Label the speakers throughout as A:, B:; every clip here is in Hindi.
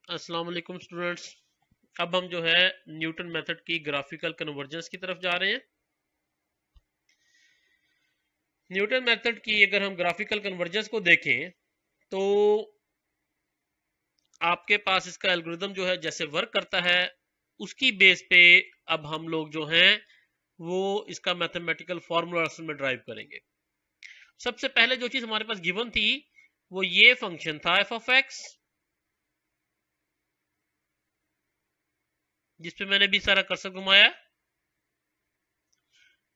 A: अस्सलाम वालेकुम स्टूडेंट्स। अब हम जो है न्यूटन मेथड की ग्राफिकल कन्वर्जेंस की तरफ जा रहे हैं। न्यूटन मेथड की अगर हम ग्राफिकल कन्वर्जेंस को देखें तो आपके पास इसका एल्गोरिथम जो है जैसे वर्क करता है उसकी बेस पे अब हम लोग जो हैं वो इसका मैथमेटिकल फॉर्मूला असल में ड्राइव करेंगे। सबसे पहले जो चीज हमारे पास गिवन थी वो ये फंक्शन था एफ ऑफ एक्स, जिसपे मैंने भी सारा कर्सर घुमाया।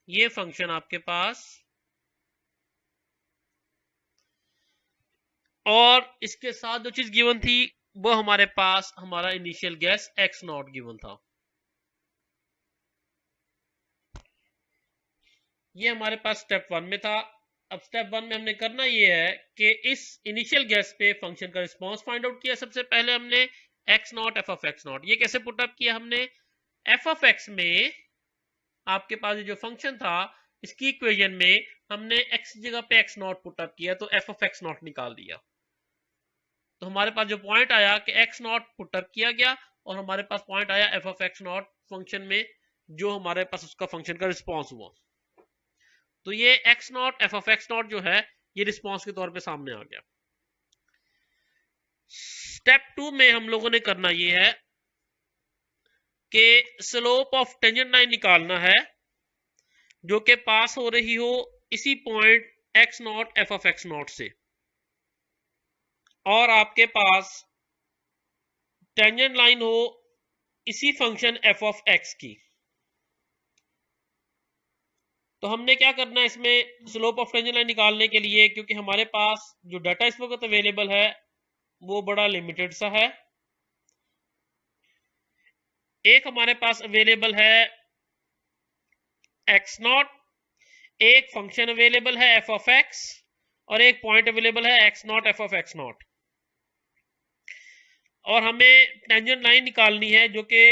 A: ये फंक्शन आपके पास और इसके साथ जो चीज गिवन थी वो हमारे पास हमारा initial guess x not given था। ये हमारे पास स्टेप वन में था। अब स्टेप वन में हमने करना ये है कि इस इनिशियल गैस पे फंक्शन का रिस्पांस फाइंड आउट किया। सबसे पहले हमने x not F of x not, ये कैसे पुट अप किया हमने, एफ ऑफ एक्स में आपके पास जो फंक्शन था इसकी इक्वेशन में हमने एक्स जगह पे एक्स नॉट पुट अप किया तो एफ ऑफ एक्स नॉट निकाल दिया। तो हमारे पास जो पॉइंट आया कि एक्स नॉट पुट अप किया गया और हमारे पास पॉइंट आया F of x not function में, जो हमारे पास उसका फंक्शन का रिस्पांस हुआ। तो ये x not F of x not जो है ये रिस्पांस के तौर पे सामने आ गया। स्टेप टू में हम लोगों ने करना ये है कि स्लोप ऑफ टेंजेंट लाइन निकालना है जो कि पास हो रही हो इसी point x not F of x not से, और आपके पास टेंजेंट लाइन हो इसी फंक्शन एफ ऑफ एक्स की। तो हमने क्या करना है इसमें स्लोप ऑफ टेंजेंट लाइन निकालने के लिए, क्योंकि हमारे पास जो डाटा इस वक्त अवेलेबल है वो बड़ा लिमिटेड सा है। एक हमारे पास अवेलेबल है एक्स नॉट, एक फंक्शन अवेलेबल है एफ ऑफ एक्स, और एक पॉइंट अवेलेबल है x not F of x not. और हमें टेंजेंट लाइन निकालनी है जो कि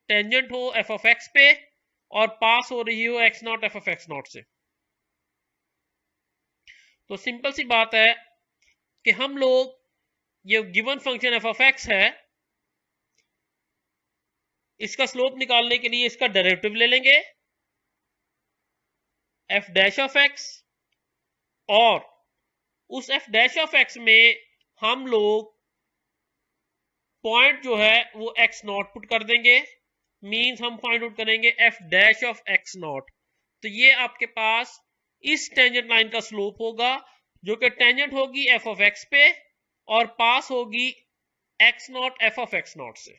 A: टेंजेंट हो एफ ऑफ एक्स पे और पास हो रही हो x not F of x not से। तो सिंपल सी बात है कि हम लोग ये given function F of x है, इसका स्लोप निकालने के लिए इसका डेरिवेटिव ले लेंगे एफ डैश ऑफ एक्स, और उस एफ डैश ऑफ एक्स में हम लोग पॉइंट जो है वो एक्स नॉट पुट कर देंगे। मींस हम फाइंड आउट करेंगे F dash of x naught. तो ये आपके पास इस टेंजेंट लाइन का स्लोप होगा जो कि टेंजेंट होगी एफ ऑफ एक्स पे और पास होगी X not F of x not से।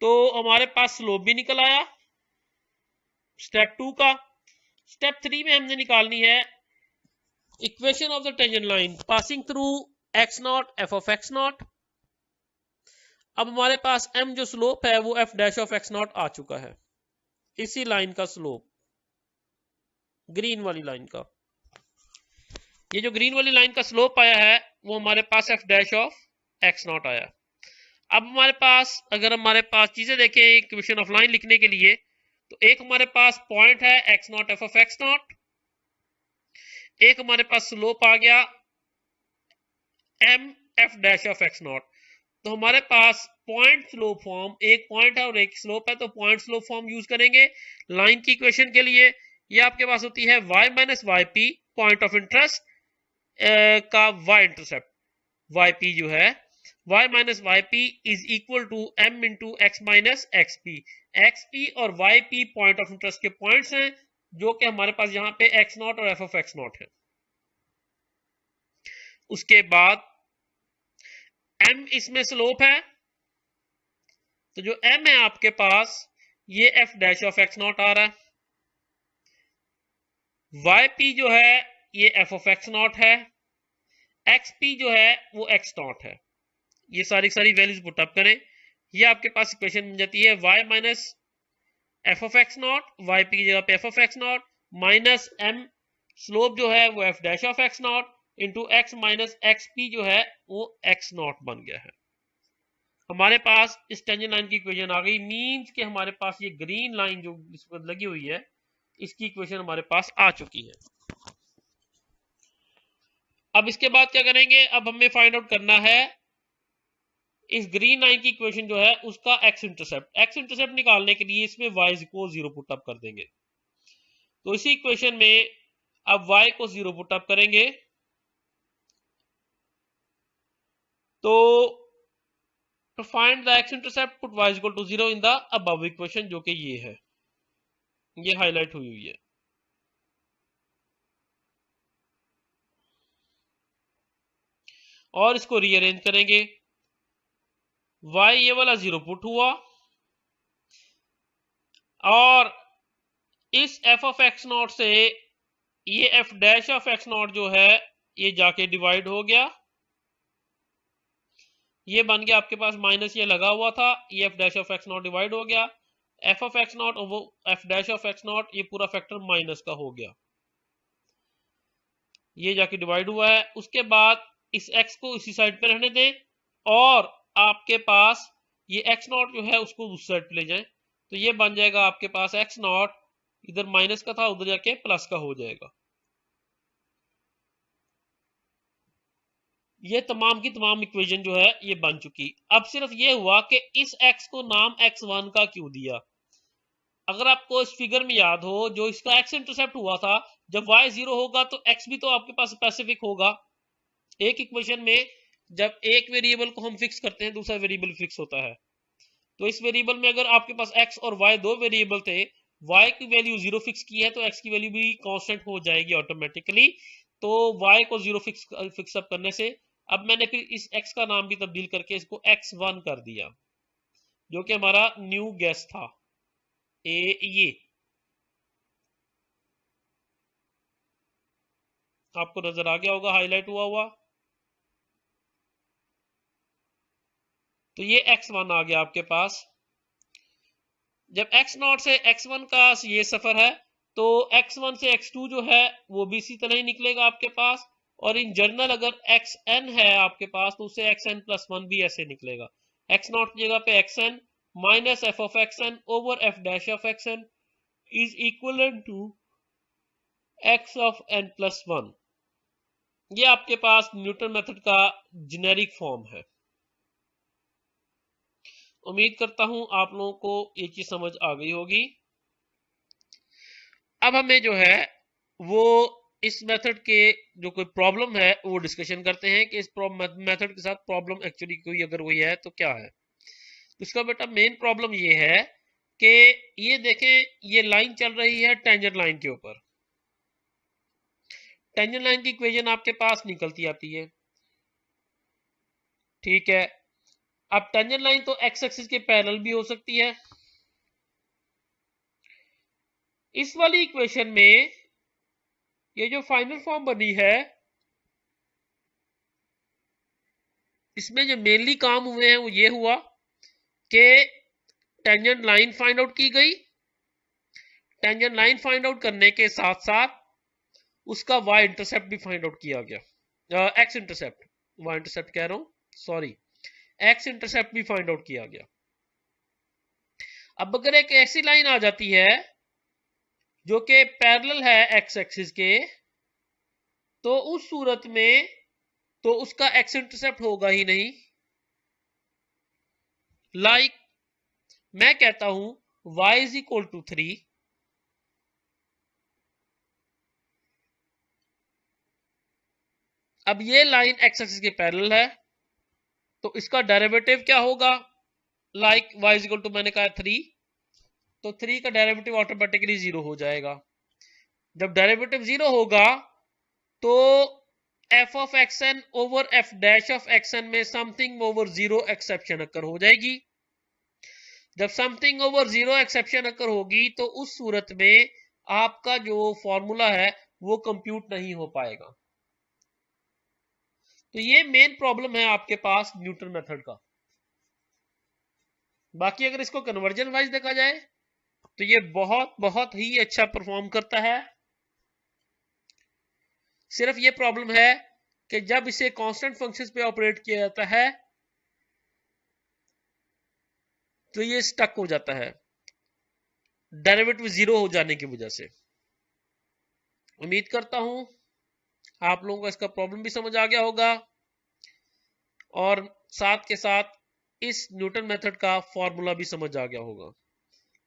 A: तो हमारे पास स्लोप भी निकल आया स्टेप टू का। स्टेप थ्री में हमने निकालनी है equation of the tangent line passing through X not F of x not. अब हमारे पास m जो स्लोप है वो f dash of x not आ चुका है, इसी लाइन का स्लोप, ग्रीन वाली लाइन का। ये जो ग्रीन वाली लाइन का स्लोप आया है वो हमारे पास f dash of x not आया। अब हमारे पास अगर हमारे पास चीजें देखें इक्वेशन ऑफ लाइन लिखने के लिए, तो एक हमारे पास पॉइंट है x not F of x naught, एक हमारे पास स्लोप आ गया m f dash of x naught. तो हमारे पास पॉइंट स्लोप फॉर्म, एक पॉइंट है और एक स्लोप है, तो पॉइंट स्लोप फॉर्म यूज करेंगे लाइन की इक्वेशन के लिए। ये आपके पास होती है y minus y p, point of interest का y इंटरसेप्ट yp जो है y minus y P is equal to m into x minus x p और yp पॉइंट ऑफ इंटरेस्ट के पॉइंट्स हैं जो कि हमारे पास यहाँ पे x नॉट और f ऑफ एक्स नॉट है। उसके बाद m इसमें स्लोप है, तो जो m है आपके पास ये f dash of x not आ रहा है, yp जो है ये f ऑफ एक्स नॉट है, xp जो है वो x नॉट है। ये सारी वैल्यूज पुट अप करें, ये आपके पास इक्वेशन बन जाती है y minus F of x not, yp की जगह पे f of x not minus m slope जो है वो f dash of x not into x minus xp जो है वो x नॉट बन गया है। हमारे पास इस टेंजेंट लाइन की इक्वेशन आ गई। मींस कि हमारे पास ये ग्रीन लाइन जो इस पर लगी हुई है इसकी इक्वेशन हमारे पास आ चुकी है। अब इसके बाद क्या करेंगे, अब हमें फाइंड आउट करना है इस ग्रीन लाइन की इक्वेशन जो है उसका एक्स इंटरसेप्ट निकालने के लिए इसमें y को 0 पुट अप कर देंगे। तो इसी इक्वेशन में अब y को 0 पुट अप करेंगे तो to find the x intercept put y is equal to 0 in the above equation, जो कि ये है, ये हाईलाइट हुई हुई है। और इसको रीअरेंज करेंगे, y ये वाला 0 पुट हुआ और इस f ऑफ x नॉट से ये f dash of x not जो है ये जाके डिवाइड हो गया, ये बन गया आपके पास माइनस, ये लगा हुआ था, ये f dash of x not divide हो गया, f ऑफ x नॉट और f dash of x not ये पूरा फैक्टर माइनस का हो गया, ये जाके डिवाइड हुआ है। उसके बाद इस x को इसी साइड पे रहने दें और आपके पास ये x नॉट जो है उसको उस साइड पे ले जाएं, तो ये बन जाएगा आपके पास x नॉट इधर माइनस का था उधर जाके प्लस का हो जाएगा। ये तमाम की तमाम इक्वेशन जो है ये बन चुकी। अब सिर्फ ये हुआ कि इस x को नाम x1 का क्यों दिया। अगर आपको इस फिगर में याद हो जो इसका x इंटरसेप्ट हुआ था, जब y 0 होगा तो x भी तो आपके पास स्पेसिफिक होगा। एक इक्वेशन में जब एक वेरिएबल को हम फिक्स करते हैं दूसरा वेरिएबल फिक्स होता है, तो इस वेरिएबल में अगर आपके पास x और y दो वेरिएबल थे, y की वैल्यू 0 फिक्स की है तो x की वैल्यू भी कांस्टेंट हो जाएगी ऑटोमेटिकली। तो y को 0 फिक्स अप करने से अब मैंने फिर इस x का नाम भी तब्दील करके इसको x1 कर दिया, जो कि हमारा न्यू गेस था। ये आपको नजर आ गया होगा हाईलाइट हुआ हुआ, तो ये x1 आ गया आपके पास। जब x नॉट से x1 का ये सफर है तो x1 से x2 जो है वो भी इसी तरह ही निकलेगा आपके पास, और इन जनरल अगर xn है आपके पास तो उससे xn प्लस 1 भी ऐसे निकलेगा। x नॉट की जगह पे xn minus f of xn over f dash of xn is equal to x of n plus 1। ये आपके पास न्यूटन मेथड का जेनेरिक फॉर्म है। उम्मीद करता हूं आप लोगों को ये चीज समझ आ गई होगी। अब हमें जो है वो इस मेथड के जो कोई प्रॉब्लम है वो डिस्कशन करते हैं कि इस मेथड के साथ प्रॉब्लम एक्चुअली कोई अगर वही है तो क्या है। तो इसका बेटा मेन प्रॉब्लम ये है कि ये देखें ये लाइन चल रही है टेंजेंट लाइन के ऊपर, टेंजेंट लाइन की इक्वेशन आपके पास निकलती आती है, ठीक है। अब टेंजेंट लाइन तो एक्स एक्सिस के पैरेलल भी हो सकती है। इस वाली इक्वेशन में ये जो फाइनल फॉर्म बनी है इसमें जो मेनली काम हुए हैं वो ये हुआ कि टेंजेंट लाइन फाइंड आउट की गई, टेंजेंट लाइन फाइंड आउट करने के साथ साथ उसका वाई इंटरसेप्ट भी फाइंड आउट किया गया, एक्स इंटरसेप्ट, वाई इंटरसेप्ट कह रहा हूं सॉरी, एक्स इंटरसेप्ट भी फाइंड आउट किया गया। अब अगर एक ऐसी लाइन आ जाती है जो कि पैरेलल है एक्स एक्सिस के, तो उस सूरत में तो उसका एक्स इंटरसेप्ट होगा ही नहीं। लाइक मैं कहता हूं y इज इक्वल टू 3, अब ये लाइन एक्स एक्सिस के पैरेलल है तो इसका डेरिवेटिव क्या होगा, like y is equal to मैंने कहा 3, तो 3 का डेरिवेटिव ऑटोमेटिकली 0 हो जाएगा। जब डेरिवेटिव 0 होगा तो f of xn over f dash of xn में समथिंग ओवर 0 एक्सेप्शन अकर हो जाएगी। जब समथिंग ओवर 0 एक्सेप्शन अकर होगी तो उस सूरत में आपका जो फॉर्मूला है वो कंप्यूट नहीं हो पाएगा। तो ये मेन प्रॉब्लम है आपके पास न्यूटन मेथड का। बाकी अगर इसको कन्वर्जन वाइज देखा जाए तो ये बहुत बहुत ही अच्छा परफॉर्म करता है। सिर्फ ये प्रॉब्लम है कि जब इसे कांस्टेंट फंक्शंस पे ऑपरेट किया जाता है तो ये स्टक हो जाता है डेरिवेटिव 0 हो जाने की वजह से। उम्मीद करता हूं आप लोगों को इसका प्रॉब्लम भी समझ आ गया होगा और साथ के साथ इस न्यूटन मेथड का फॉर्मूला भी समझ आ गया होगा।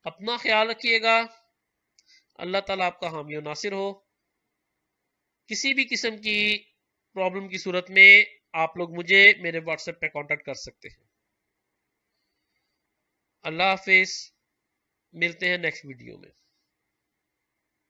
A: अपना ख्याल रखिएगा। अल्लाह ताला आपका हामी और नासिर हो। किसी भी किस्म की प्रॉब्लम की सूरत में आप लोग मुझे मेरे व्हाट्सएप पे कांटेक्ट कर सकते हैं। अल्लाह हाफिज, मिलते हैं नेक्स्ट वीडियो में।